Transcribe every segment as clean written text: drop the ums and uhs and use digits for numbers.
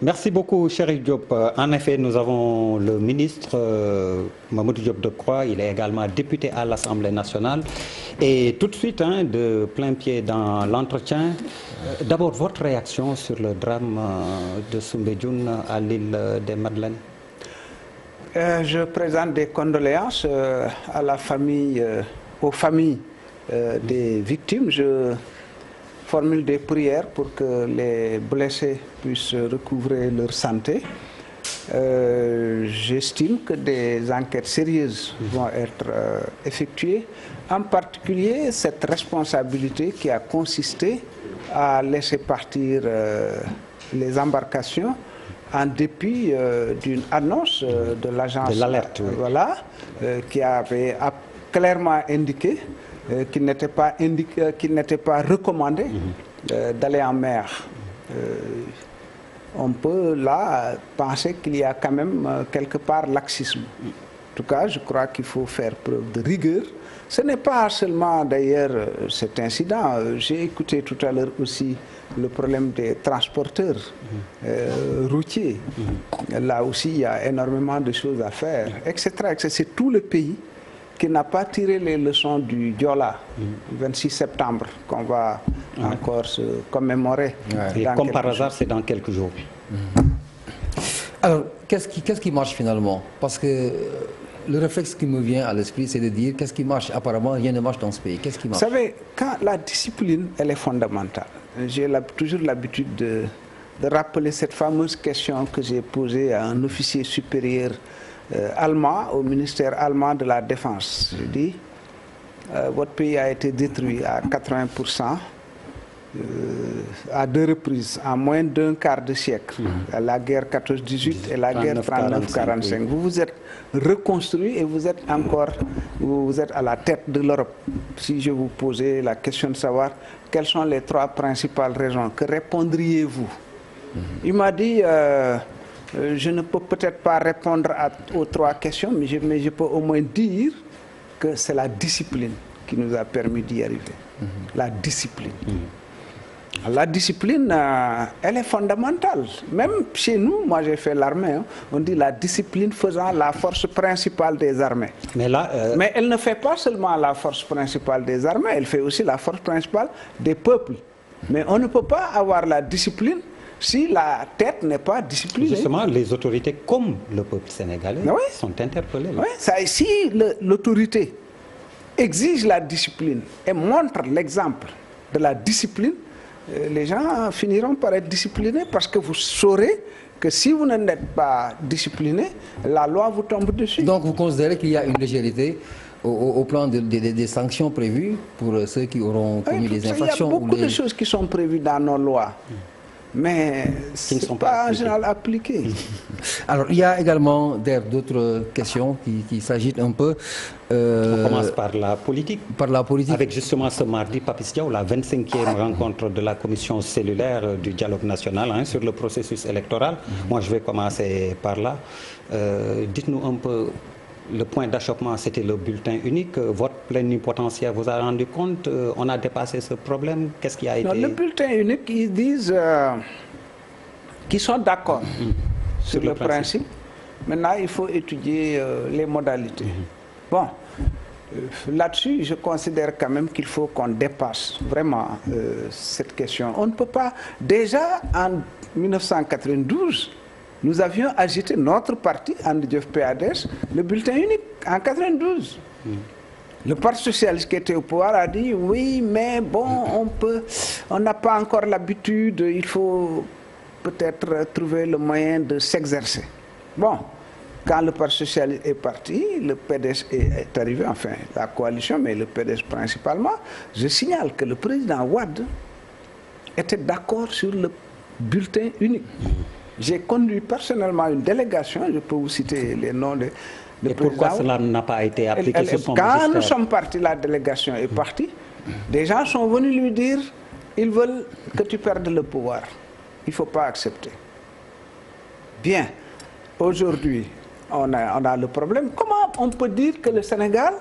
Merci beaucoup, Chérif Diop. En effet, nous avons le ministre Mamadou Diop Decroix. Il est également député à l'Assemblée nationale. Et tout de suite, de plein pied dans l'entretien, d'abord votre réaction sur le drame de Soumbédioune à l'île des Madeleines. Je présente des condoléances à la famille, aux familles des victimes. Je formule des prières pour que les blessés puissent recouvrer leur santé. J'estime que des enquêtes sérieuses vont être effectuées, en particulier cette responsabilité qui a consisté à laisser partir les embarcations en dépit d'une annonce de l'agence de l'alerte, oui. Voilà, qui avait clairement indiqué qu'il n'était pas recommandé d'aller en mer. On peut là penser qu'il y a quand même quelque part laxisme. En tout cas, je crois qu'il faut faire preuve de rigueur. Ce n'est pas seulement d'ailleurs cet incident. J'ai écouté tout à l'heure aussi le problème des transporteurs routiers. Là aussi, il y a énormément de choses à faire, etc. C'est tout le pays qui n'a pas tiré les leçons du Diola, 26 septembre, qu'on va encore se commémorer. Et comme par hasard, c'est dans quelques jours. Alors, qu'est-ce qui marche finalement? Parce que le réflexe qui me vient à l'esprit, c'est de dire qu'est-ce qui marche? Apparemment, rien ne marche dans ce pays. Qu'est-ce qui marche? Vous savez, quand la discipline, elle est fondamentale. J'ai toujours l'habitude de rappeler cette fameuse question que j'ai posée à un officier supérieur allemand, au ministère allemand de la Défense. Je dis, votre pays a été détruit à 80%, à deux reprises, en moins d'un quart de siècle. La guerre 14-18 et la guerre 39-45. Oui. Vous vous êtes reconstruit et vous êtes à la tête de l'Europe. Si je vous posais la question de savoir quelles sont les trois principales raisons, que répondriez-vous? Il m'a dit... je ne peux peut-être pas répondre aux trois questions, mais je peux au moins dire que c'est la discipline qui nous a permis d'y arriver. La discipline. La discipline, elle est fondamentale. Même chez nous, moi j'ai fait l'armée, on dit la discipline faisant la force principale des armées. Mais elle ne fait pas seulement la force principale des armées, elle fait aussi la force principale des peuples. Mais on ne peut pas avoir la discipline si la tête n'est pas disciplinée. Justement, les autorités comme le peuple sénégalais sont interpellées. Oui, si l'autorité exige la discipline et montre l'exemple de la discipline, les gens finiront par être disciplinés parce que vous saurez que si vous n'êtes pas discipliné, la loi vous tombe dessus. Donc vous considérez qu'il y a une légèreté au plan des sanctions prévues pour ceux qui auront commis des infractions? Il y a beaucoup de choses qui sont prévues dans nos lois, mais qui ne sont pas en général appliquées. Alors, il y a également d'autres questions qui s'agitent un peu. On commence par la politique. Par la politique. Avec justement ce mardi, Papis Diaw, la 25e rencontre de la commission cellulaire du dialogue national sur le processus électoral. Moi, je vais commencer par là. Dites-nous un peu, le point d'achoppement, c'était le bulletin unique. Votre plénipotentiaire vous a rendu compte? On a dépassé ce problème? Qu'est-ce qui a été... Le bulletin unique, ils disent qu'ils sont d'accord sur le principe. Maintenant, il faut étudier les modalités. Bon, là-dessus, je considère quand même qu'il faut qu'on dépasse vraiment cette question. On ne peut pas... Déjà, en 1992... nous avions agité notre parti, Andjef PADS, le bulletin unique, en 92. Le Parti socialiste qui était au pouvoir a dit, oui, mais bon, on n'a pas encore l'habitude, il faut peut-être trouver le moyen de s'exercer. Bon, quand le Parti socialiste est parti, le PDS est arrivé, enfin, la coalition, mais le PDS principalement, je signale que le président Wade était d'accord sur le bulletin unique. J'ai conduit personnellement une délégation, je peux vous citer les noms de Et pourquoi cela n'a pas été appliqué sur son magistère? Quand nous sommes partis, la délégation est partie, des gens sont venus lui dire, ils veulent que tu perdes le pouvoir. Il ne faut pas accepter. Bien, aujourd'hui, on a le problème. Comment on peut dire que le Sénégal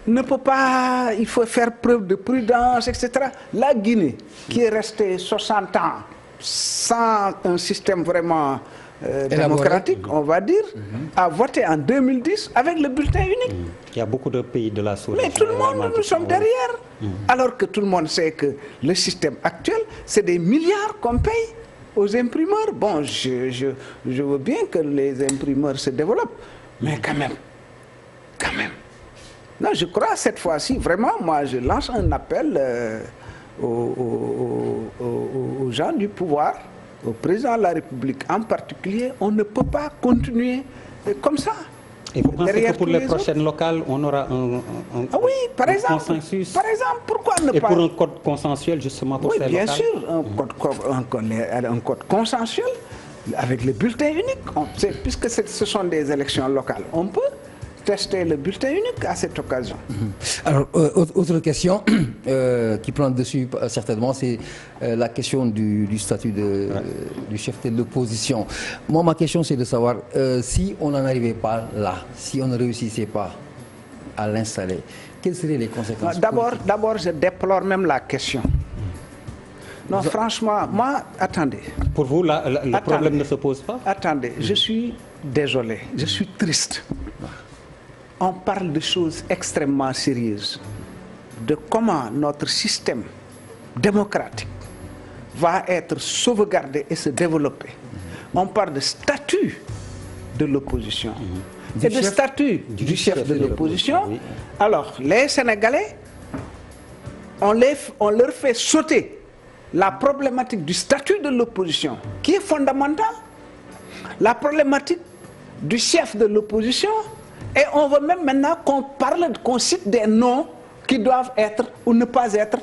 ne peut pas, il faut faire preuve de prudence, etc. La Guinée, qui est restée 60 ans sans un système vraiment démocratique, on va dire, a voté en 2010 avec le bulletin unique. Il y a beaucoup de pays de la sous-région. Mais tout le monde, nous sommes derrière. Alors que tout le monde sait que le système actuel, c'est des milliards qu'on paye aux imprimeurs. Bon, je veux bien que les imprimeurs se développent, mais quand même. Non, je crois cette fois-ci, vraiment, moi, je lance un appel aux gens du pouvoir, au président de la République en particulier. On ne peut pas continuer comme ça. Et vous pensez que pour les prochaines locales, on aura un oui, par exemple, consensus? Par exemple, pourquoi ne pas... Et pour un code consensuel, justement, pour ces locales? Oui, bien sûr, un code consensuel avec le bulletin unique. Puisque ce sont des élections locales, on peut tester le bulletin unique à cette occasion. Alors, autre question qui prend dessus certainement, c'est la question du statut du chef de l'opposition. Moi, ma question, c'est de savoir si on n'en arrivait pas là, si on ne réussissait pas à l'installer, quelles seraient les conséquences? D'abord, je déplore même la question. Non, franchement, moi, attendez. Pour vous, le problème ne se pose pas? Attendez, je suis désolé, je suis triste. On parle de choses extrêmement sérieuses, de comment notre système démocratique va être sauvegardé et se développer. On parle de statut de l'opposition et de statut du chef de l'opposition. Oui. Alors, les Sénégalais, on leur fait sauter la problématique du statut de l'opposition, qui est fondamentale, la problématique du chef de l'opposition. Et on veut même maintenant qu'on cite des noms qui doivent être ou ne pas être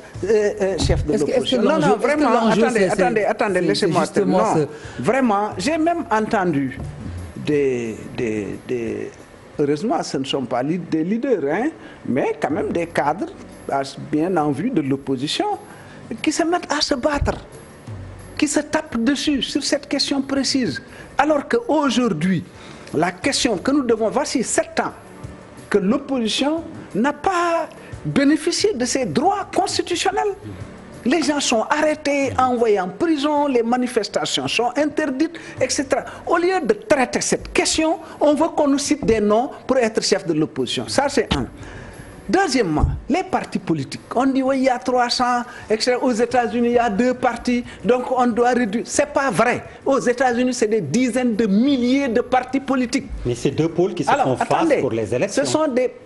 chefs de l'opposition. Non, vraiment, attendez, laissez-moi terminer. Vraiment, j'ai même entendu heureusement, ce ne sont pas des leaders, hein, mais quand même des cadres bien en vue de l'opposition qui se mettent à se battre, qui se tapent dessus sur cette question précise. Alors qu'aujourd'hui, la question que nous devons, voici 7 ans que l'opposition n'a pas bénéficié de ses droits constitutionnels. Les gens sont arrêtés, envoyés en prison, les manifestations sont interdites, etc. Au lieu de traiter cette question, on veut qu'on nous cite des noms pour être chef de l'opposition. Ça, c'est un. Deuxièmement, les partis politiques. On dit oui, il y a 300, etc. Aux États-Unis, il y a 2 partis, donc on doit réduire. Ce n'est pas vrai. Aux États-Unis, c'est des dizaines de milliers de partis politiques. Mais c'est 2 pôles qui se font face pour les élections.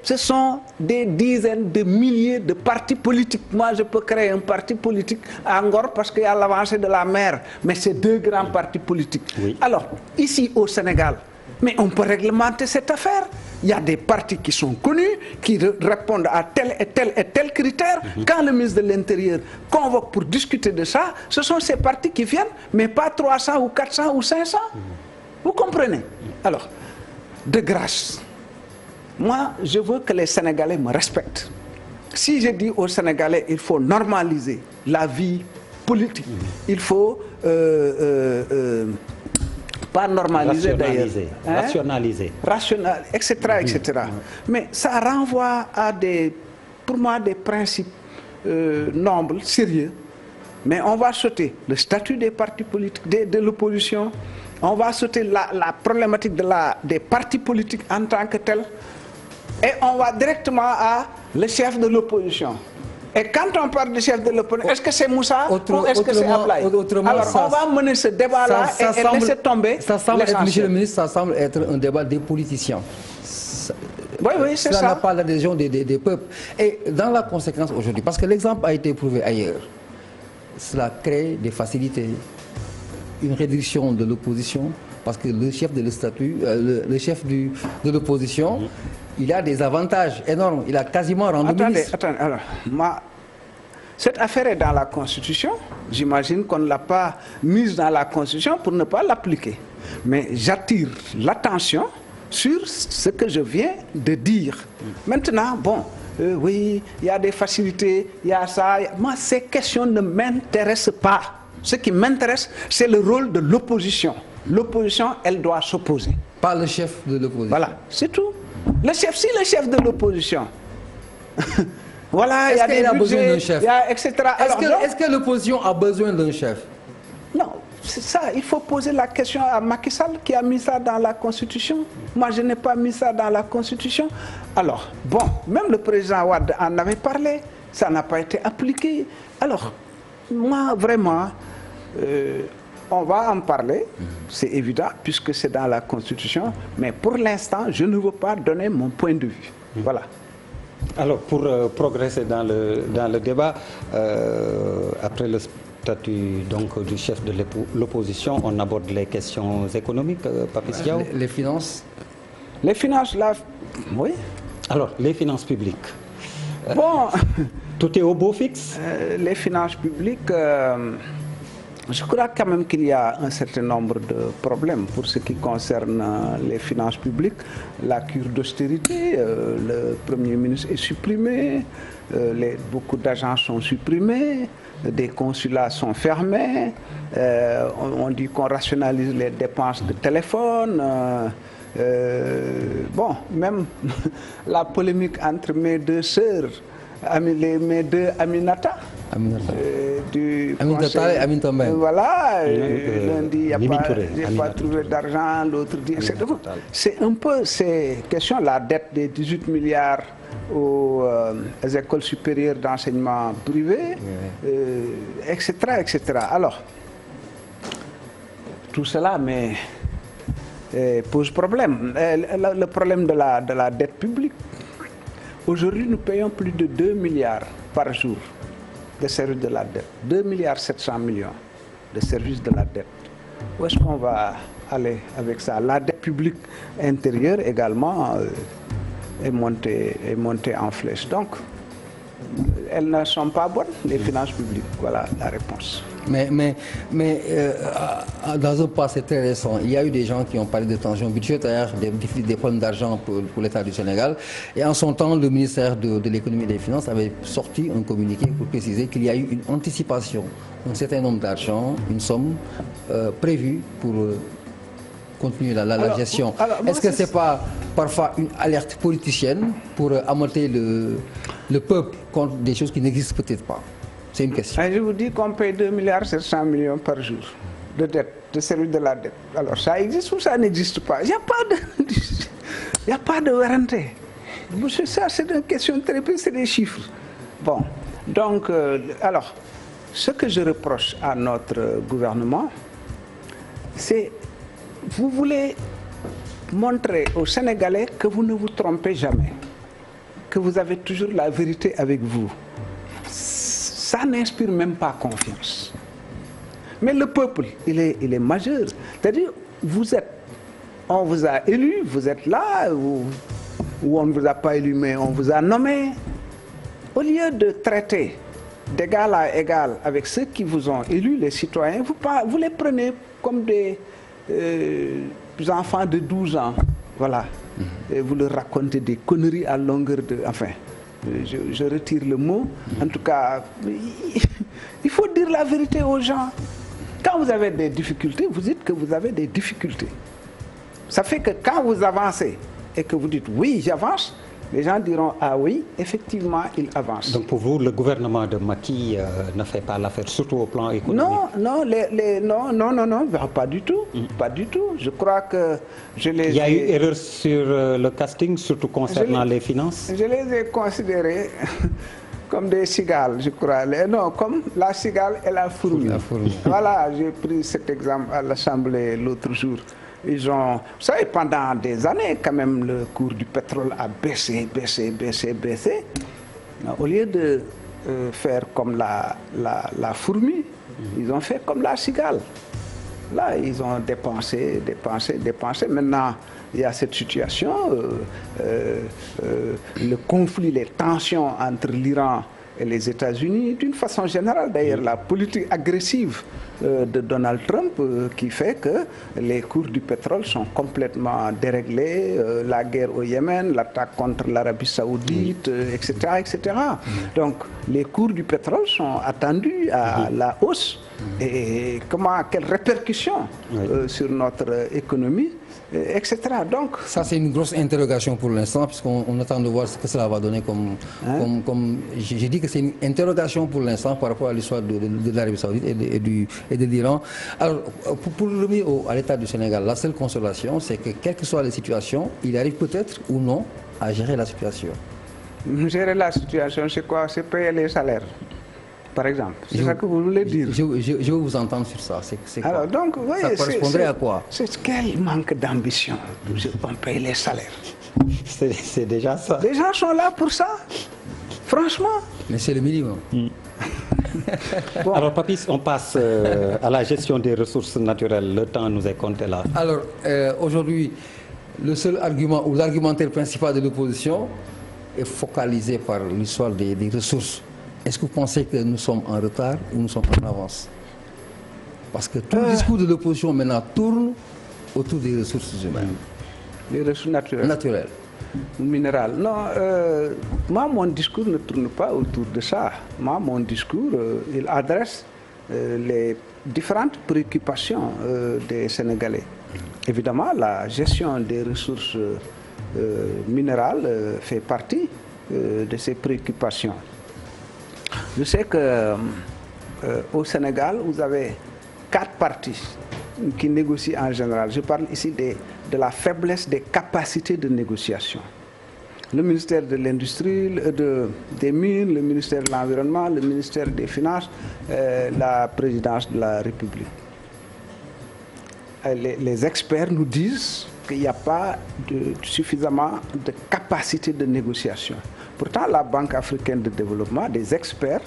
Ce sont des dizaines de milliers de partis politiques. Moi, je peux créer un parti politique à Angor parce qu'il y a l'avancée de la mer. Mais c'est 2 grands partis politiques. Oui. Alors, ici au Sénégal, mais on peut réglementer cette affaire. Il y a des partis qui sont connus, qui répondent à tel et tel critère. Quand le ministre de l'Intérieur convoque pour discuter de ça, ce sont ces partis qui viennent, mais pas 300 ou 400 ou 500. Vous comprenez? Alors, de grâce, moi, je veux que les Sénégalais me respectent. Si je dis aux Sénégalais, il faut normaliser la vie politique, il faut... pas normaliser d'ailleurs, rationaliser, etc., etc. Mais ça renvoie à pour moi, des principes nobles, sérieux. Mais on va sauter le statut des partis politiques, de l'opposition. On va sauter la problématique des partis politiques en tant que tels. Et on va directement à le chef de l'opposition. Et quand on parle du chef de l'opposition, est-ce que c'est Moussa ou est-ce que c'est Ablaye? Alors on va mener ce débat-là et laisser tomber. Ça semble être, monsieur le ministre, ça semble être un débat des politiciens. Oui, c'est ça. Cela n'a pas l'adhésion des peuples. Et dans la conséquence aujourd'hui, parce que l'exemple a été prouvé ailleurs, cela crée des facilités, une réduction de l'opposition, parce que le chef de de l'opposition, il a des avantages énormes. Il a quasiment rendu ministre. Attendez. Alors, cette affaire est dans la Constitution. J'imagine qu'on ne l'a pas mise dans la Constitution pour ne pas l'appliquer. Mais j'attire l'attention sur ce que je viens de dire. Maintenant, bon, oui, il y a des facilités, il y a ça. Moi, ces questions ne m'intéressent pas. Ce qui m'intéresse, c'est le rôle de l'opposition. L'opposition, elle doit s'opposer. Pas le chef de l'opposition. Voilà, c'est tout. Le chef de l'opposition. Voilà, il y a des budgets, etc. Est-ce que l'opposition a besoin d'un chef? Non, c'est ça, il faut poser la question à Macky Sall qui a mis ça dans la Constitution. Moi, je n'ai pas mis ça dans la Constitution. Alors, bon, même le président Wade en avait parlé, ça n'a pas été appliqué. Alors, moi, vraiment, on va en parler, c'est évident, puisque c'est dans la Constitution, mais pour l'instant, je ne veux pas donner mon point de vue. Voilà. Alors, pour progresser dans le débat, après le statut donc, du chef de l'opposition, on aborde les questions économiques, Papis Diaw. Les finances. Les finances, là, oui. Alors, les finances publiques. Bon, tout est au beau fixe. Les finances publiques, je crois quand même qu'il y a un certain nombre de problèmes pour ce qui concerne les finances publiques. La cure d'austérité, le Premier ministre est supprimé, beaucoup d'agents sont supprimés, des consulats sont fermés, on dit qu'on rationalise les dépenses de téléphone. Bon, même la polémique entre mes deux sœurs, mes deux Aminata. Aminata et Aminata Mbengue. Voilà, l'un dit il n'y a pas trouvé d'argent, l'autre dit... C'est un peu ces questions, la dette des 18 milliards aux écoles supérieures d'enseignement privé, etc., etc. Alors, tout cela pose problème. Le problème de la dette publique. Aujourd'hui, nous payons plus de 2 milliards par jour de services de la dette. 2 milliards 700 millions de services de la dette. Où est-ce qu'on va aller avec ça? La dette publique intérieure également est montée en flèche. Donc, elles ne sont pas bonnes, les finances publiques. Voilà la réponse. Mais dans un passé très récent, il y a eu des gens qui ont parlé de tensions budgétaires, des problèmes d'argent pour l'État du Sénégal. Et en son temps, le ministère de l'économie et des finances avait sorti un communiqué pour préciser qu'il y a eu une anticipation, un certain nombre d'argent, une somme prévue pour continuer la gestion. Est-ce que ce n'est pas parfois une alerte politicienne pour amortir le peuple contre des choses qui n'existent peut-être pas? C'est une question. Je vous dis qu'on paye 2 milliards 700 millions par jour de dette, de service de la dette. Alors ça existe ou ça n'existe pas? Il n'y a pas de garantie. Ça, c'est une question très peu, c'est des chiffres. Bon, donc, alors, ce que je reproche à notre gouvernement, c'est vous voulez montrer aux Sénégalais que vous ne vous trompez jamais, que vous avez toujours la vérité avec vous. Ça n'inspire même pas confiance. Mais le peuple, il est majeur. C'est-à-dire, on vous a élu, vous êtes là, ou on ne vous a pas élu, mais on vous a nommé. Au lieu de traiter d'égal à égal avec ceux qui vous ont élu, les citoyens, vous les prenez comme des enfants de 12 ans. Voilà. Et vous leur racontez des conneries à longueur de... Enfin... Je retire le mot. En tout cas, il faut dire la vérité aux gens. Quand vous avez des difficultés, vous dites que vous avez des difficultés. Ça fait que quand vous avancez et que vous dites oui, j'avance, les gens diront ah oui, effectivement, il avance. Donc pour vous, le gouvernement de Macky ne fait pas l'affaire, surtout au plan économique? Non, pas du tout. Pas du tout. Je crois que Il y a eu erreur sur le casting, surtout concernant les finances? Je les ai considérés comme des cigales, je crois. Non, comme la cigale et la fourmi. Voilà, j'ai pris cet exemple à l'Assemblée l'autre jour. Vous savez, pendant des années, quand même, le cours du pétrole a baissé. Au lieu de faire comme la fourmi, ils ont fait comme la cigale. Là, ils ont dépensé. Maintenant, il y a cette situation, le conflit, les tensions entre l'Iran et les États-Unis, d'une façon générale, d'ailleurs, la politique agressive de Donald Trump qui fait que les cours du pétrole sont complètement déréglés, la guerre au Yémen, l'attaque contre l'Arabie Saoudite, etc., etc. Donc, les cours du pétrole sont attendus à la hausse. Et quelles répercussions sur notre économie, etc. Donc, ça, c'est une grosse interrogation pour l'instant, puisqu'on attend de voir ce que cela va donner comme j'ai dit que que c'est une interrogation pour l'instant par rapport à l'histoire de l'Arabie Saoudite et de l'Iran. Alors, pour revenir à l'état du Sénégal, la seule consolation, c'est que quelles que soient les situations, il arrive peut-être ou non à gérer la situation. Gérer la situation, c'est quoi? C'est payer les salaires, par exemple. C'est ça que vous voulez dire? Je veux vous entendre sur ça. Alors, donc, vous voyez, ça correspondrait à quoi? C'est quel manque d'ambition. On paye les salaires. C'est déjà ça. Les gens sont là pour ça, franchement. Mais c'est le minimum. Bon. Alors, Papis, on passe à la gestion des ressources naturelles. Le temps nous est compté là. Alors, aujourd'hui, le seul argument ou l'argumentaire principal de l'opposition est focalisé par l'histoire des ressources. Est-ce que vous pensez que nous sommes en retard ou nous sommes en avance? Parce que tout le discours de l'opposition maintenant tourne autour des ressources humaines. Les ressources naturelles. Minérales. Non, moi, mon discours ne tourne pas autour de ça. Moi, mon discours, il adresse les différentes préoccupations des Sénégalais. Évidemment, la gestion des ressources minérales fait partie de ces préoccupations. Je sais que au Sénégal, vous avez 4 partis qui négocient en général. Je parle ici de la faiblesse des capacités de négociation. Le ministère de l'Industrie, des Mines, le ministère de l'Environnement, le ministère des Finances, la présidence de la République. Les experts nous disent qu'il n'y a pas suffisamment de capacité de négociation. Pourtant, la Banque africaine de développement, des experts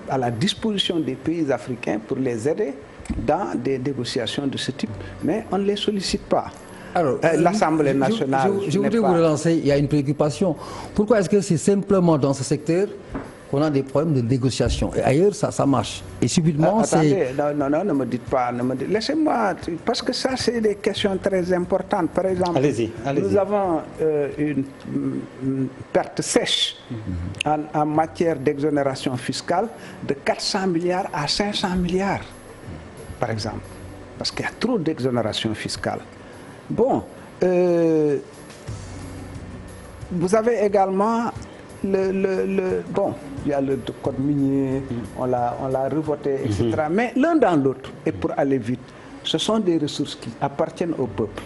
à la disposition des pays africains pour les aider dans des négociations de ce type, mais on ne les sollicite pas. Alors, l'Assemblée nationale... Je voudrais vous relancer, il y a une préoccupation. Pourquoi est-ce que c'est simplement dans ce secteur qu'on a des problèmes de négociation? Et ailleurs, ça marche. Et subitement, attendez, non, ne me dites pas. Laissez-moi, parce que ça, c'est des questions très importantes. Par exemple, nous avons une perte sèche en matière d'exonération fiscale de 400 milliards à 500 milliards, par exemple. Parce qu'il y a trop d'exonération fiscale. Bon, vous avez également bon, il y a le code minier, on l'a revoté, etc. Mais l'un dans l'autre, et pour aller vite, ce sont des ressources qui appartiennent au peuple.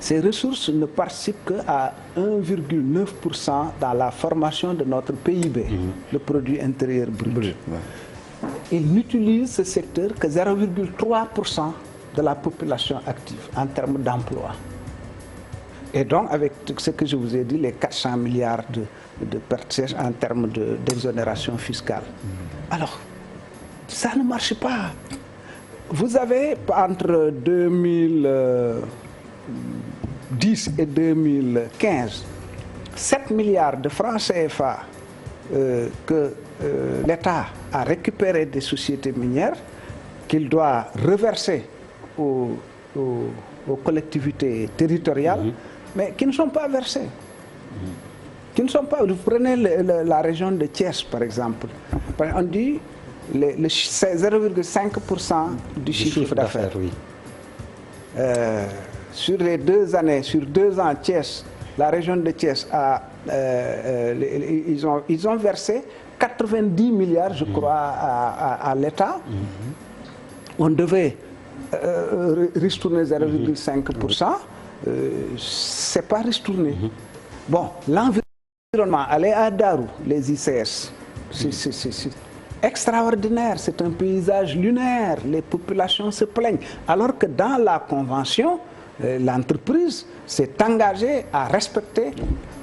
Ces ressources ne participent qu'à 1,9% dans la formation de notre PIB, le produit intérieur brut. Ils n'utilisent ce secteur que 0,3% de la population active en termes d'emploi. Et donc, avec ce que je vous ai dit, les 400 milliards de pertes sèches en termes d'exonération fiscale. Alors, ça ne marche pas. Vous avez, entre 2010 et 2015, 7 milliards de francs CFA que l'État a récupéré des sociétés minières, qu'il doit reverser aux collectivités territoriales, mais qui ne sont pas versées. Qui ne sont pas. Vous prenez la région de Thiès, par exemple. On dit c'est 0,5% du chiffre d'affaires. Oui. Sur les 2 années, sur 2 ans, Thiès, la région de Thiès ils ont versé 90 milliards, je crois, à l'État. On devait ristourner 0,5%. C'est pas ristourné. Bon, l'environnement, aller à Darou, les ICS, c'est extraordinaire, c'est un paysage lunaire, les populations se plaignent. Alors que dans la convention, l'entreprise s'est engagée à respecter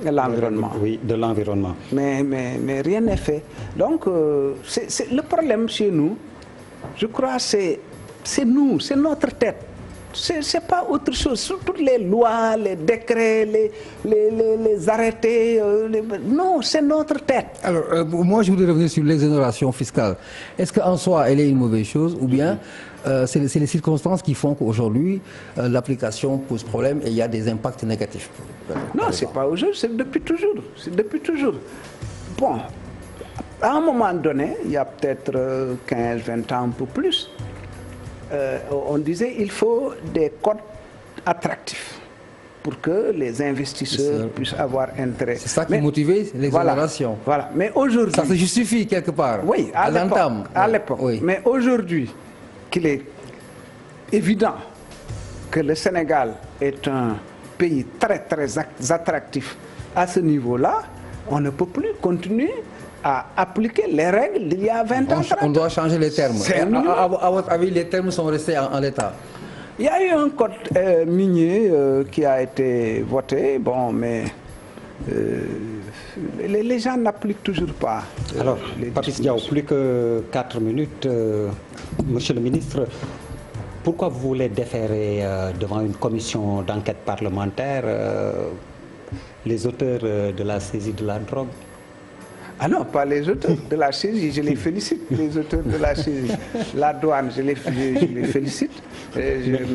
l'environnement. Oui, de l'environnement. Mais rien n'est fait. Donc, le problème chez nous, je crois, c'est nous, c'est notre tête. C'est pas autre chose. Toutes les lois, les décrets, les arrêtés, non, c'est notre tête. Alors, moi, je voudrais revenir sur l'exonération fiscale. Est-ce qu'en soi, elle est une mauvaise chose ou bien c'est les circonstances qui font qu'aujourd'hui, l'application pose problème et il y a des impacts négatifs? Non, c'est pas aujourd'hui, c'est depuis toujours. C'est depuis toujours. Bon, à un moment donné, il y a peut-être 15, 20 ans, un peu plus, on disait il faut des codes attractifs pour que les investisseurs puissent avoir intérêt. C'est ça qui motivait l'exonération. Voilà. Mais aujourd'hui... Ça se justifie quelque part. Oui, à l'époque. Oui. Mais aujourd'hui, qu'il est évident que le Sénégal est un pays très, très attractif à ce niveau-là, on ne peut plus continuer à appliquer les règles d'il y a 20 ans. On doit changer les termes. À votre avis, les termes sont restés en l'état? Il y a eu un code minier qui a été voté, bon, mais les gens n'appliquent toujours pas. Alors, Papis Diaw, plus que 4 minutes. Monsieur le ministre, pourquoi vous voulez déférer devant une commission d'enquête parlementaire les auteurs de la saisie de la drogue? Ah non, pas les auteurs de la saisie, je les félicite, les auteurs de la saisie. La douane, je les félicite.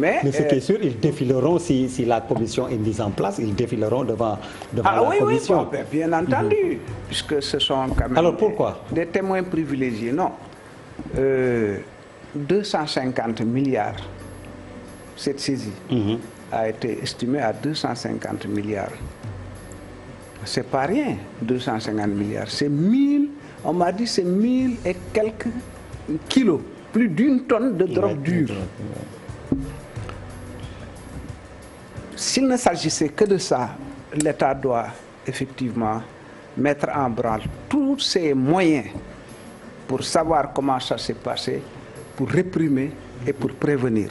Mais ce qui est sûr, ils défileront, si la commission est mise en place, ils défileront devant la commission. Oui, bien entendu, puisque ce sont quand même... Alors pourquoi? Des témoins privilégiés, non. 250 milliards, cette saisie a été estimée à 250 milliards. C'est pas rien, 250 milliards. C'est 1000, on m'a dit c'est 1000 et quelques kilos, plus d'une tonne de drogue dure. S'il ne s'agissait que de ça, l'État doit effectivement mettre en branle tous ses moyens pour savoir comment ça s'est passé, pour réprimer et pour prévenir.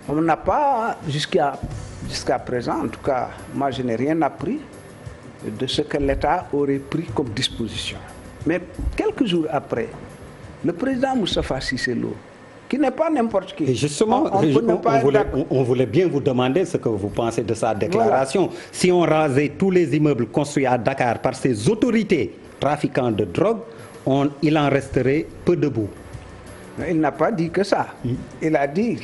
On n'a pas, jusqu'à présent, en tout cas, moi je n'ai rien appris de ce que l'État aurait pris comme disposition. Mais quelques jours après, le président Moustapha Cissé Lo, qui n'est pas n'importe qui. Et justement, on voulait bien vous demander ce que vous pensez de sa déclaration. Voilà. Si on rasait tous les immeubles construits à Dakar par ces autorités trafiquants de drogue, il en resterait peu debout. Il n'a pas dit que ça. Il a dit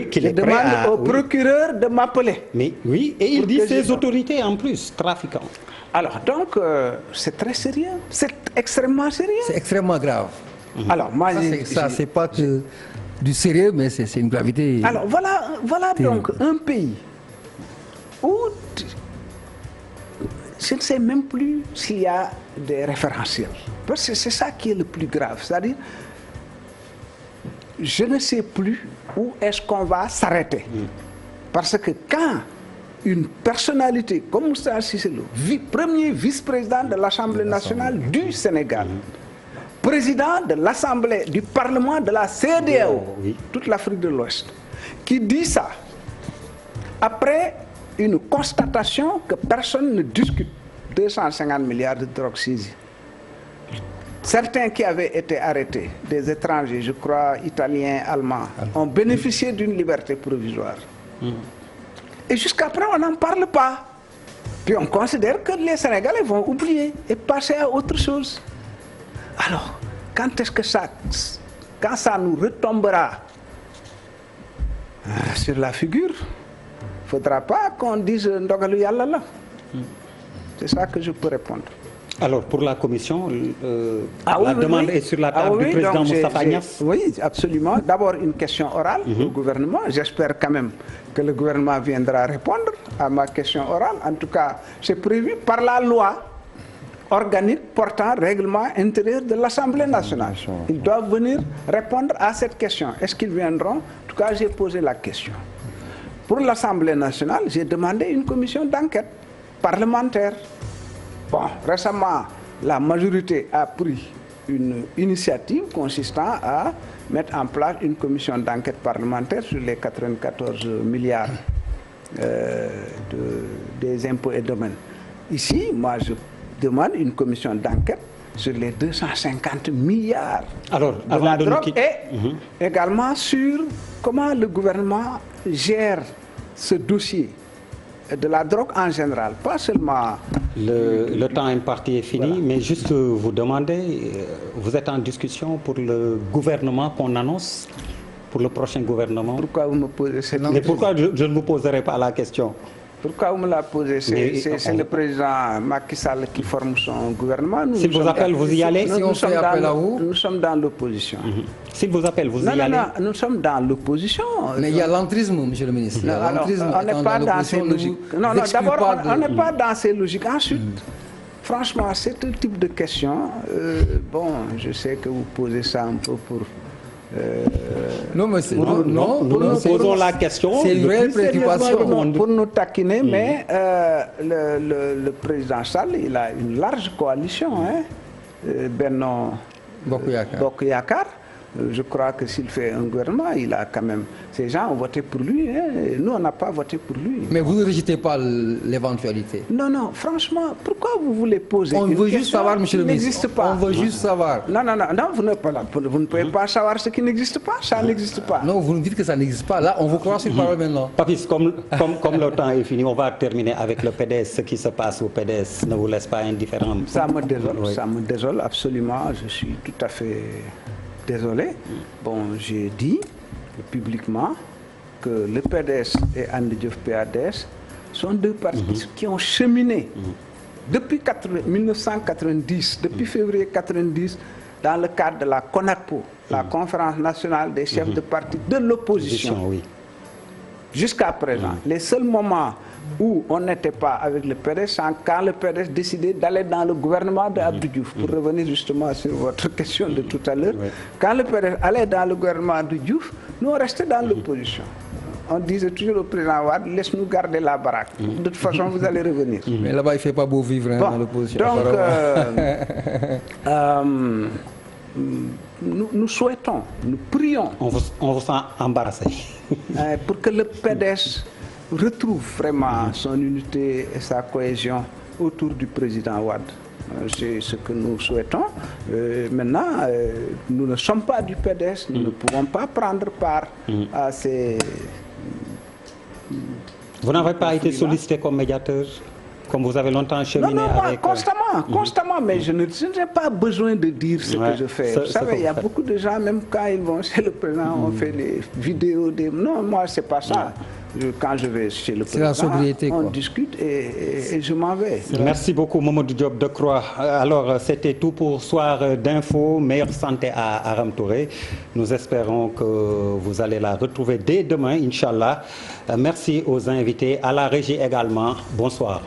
qu'il est prêt demande au procureur de m'appeler. Mais oui, et il dit ces autorités en plus, trafiquants. Alors, donc, c'est très sérieux. C'est extrêmement sérieux. C'est extrêmement grave. Alors, moi, ça, c'est pas que du sérieux, mais c'est une gravité. Alors, voilà donc un pays où je ne sais même plus s'il y a des référentiels. Parce que c'est ça qui est le plus grave. C'est-à-dire, je ne sais plus où est-ce qu'on va s'arrêter. Parce que quand une personnalité comme Moustapha Cissé Lo, premier vice-président de l'Assemblée nationale du Sénégal, président de l'Assemblée, du Parlement de la CEDEAO, toute l'Afrique de l'Ouest, qui dit ça, après une constatation que personne ne discute, 250 milliards de drogue saisie. Certains qui avaient été arrêtés, des étrangers, je crois, italiens, allemands, ont bénéficié d'une liberté provisoire. Et jusqu'à présent, on n'en parle pas. Puis on considère que les Sénégalais vont oublier et passer à autre chose. Alors, quand est-ce que quand ça nous retombera sur la figure, il ne faudra pas qu'on dise Ndogalu Yalla là. C'est ça que je peux répondre. Alors, pour la commission, la demande est sur la table du président Moustapha Niasse. Oui, absolument. D'abord, une question orale au gouvernement. J'espère quand même que le gouvernement viendra répondre à ma question orale. En tout cas, c'est prévu par la loi organique portant règlement intérieur de l'Assemblée nationale. Ils doivent venir répondre à cette question. Est-ce qu'ils viendront? En tout cas, j'ai posé la question. Pour l'Assemblée nationale, j'ai demandé une commission d'enquête parlementaire. Bon, récemment, la majorité a pris une initiative consistant à mettre en place une commission d'enquête parlementaire sur les 94 milliards des impôts et domaines. Ici, moi, je demande une commission d'enquête sur les 250 milliards de la drogue et également sur comment le gouvernement gère ce dossier de la drogue en général, pas seulement... Le temps imparti est fini, mais juste vous demander, vous êtes en discussion pour le gouvernement qu'on annonce, pour le prochain gouvernement? Pourquoi vous me posez cette question? Mais pourquoi je ne vous poserai pas la question? Pourquoi vous me la posez? C'est le président Macky Sall qui forme son gouvernement. S'il vous appelle, vous y allez? Si on fait appel à vous? Nous sommes dans l'opposition. S'il vous appelle, vous y allez? Non, nous sommes dans l'opposition. Mais il y a l'entrisme, monsieur le ministre. On n'est pas dans ces logiques. Non, d'abord, on n'est pas dans ces logiques. Ensuite, franchement, c'est un type de question. Bon, je sais que vous posez ça un peu pour... non, mais nous posons la question. C'est une réelle préoccupation. Pour nous taquiner, mais le président Sall, il a une large coalition. Benno Bokk Yakaar. Je crois que s'il fait un gouvernement, il a quand même... Ces gens ont voté pour lui. Nous, on n'a pas voté pour lui. Mais vous ne rejetez pas l'éventualité? Non, franchement, pourquoi vous voulez poser une question? On veut juste savoir, monsieur le ministre. Pas. On veut juste savoir. Non, vous ne pouvez pas savoir ce qui n'existe pas. Ça n'existe pas. Non, vous nous dites que ça n'existe pas. Là, on vous croit sur parole maintenant. Papis, comme le temps est fini, on va terminer avec le PDS. Ce qui se passe au PDS ne vous laisse pas indifférent. Ça me désole, ça me désole absolument. Je suis tout à fait... désolé. Bon, j'ai dit publiquement que le PDS et Andi Diouf PADS sont deux partis qui ont cheminé depuis 1990, depuis février 1990, dans le cadre de la CONACPO, la Conférence nationale des chefs de parti de l'opposition. Jusqu'à présent, les seuls moments où on n'était pas avec le PDS, quand le PDS décidait d'aller dans le gouvernement de Abdou Diouf, pour revenir justement sur votre question de tout à l'heure, quand le PDS allait dans le gouvernement de Diouf, nous on restait dans l'opposition. On disait toujours au président Wade, laisse-nous garder la baraque. De toute façon, vous allez revenir. Mais là-bas, il ne fait pas beau vivre dans l'opposition. Donc, nous souhaitons, nous prions. On vous sent embarrassé. Pour que le PDS retrouve vraiment son unité et sa cohésion autour du président Wade. C'est ce que nous souhaitons. Maintenant, nous ne sommes pas du PDS, nous ne pouvons pas prendre part à ces... Vous n'avez pas été sollicité comme médiateur, comme vous avez longtemps cheminé avec... constamment, mais je n'ai pas besoin de dire ce que je fais. Vous savez, il y a beaucoup de gens, même quand ils vont chez le président, on fait des vidéos, Non, moi, c'est pas ça. Quand je vais chez le président, on discute et je m'en vais. Merci beaucoup, Mamadou Diop Decroix. Alors, c'était tout pour Soir d'Info. Meilleure santé à Aram Touré. Nous espérons que vous allez la retrouver dès demain, Inch'Allah. Merci aux invités, à la régie également. Bonsoir.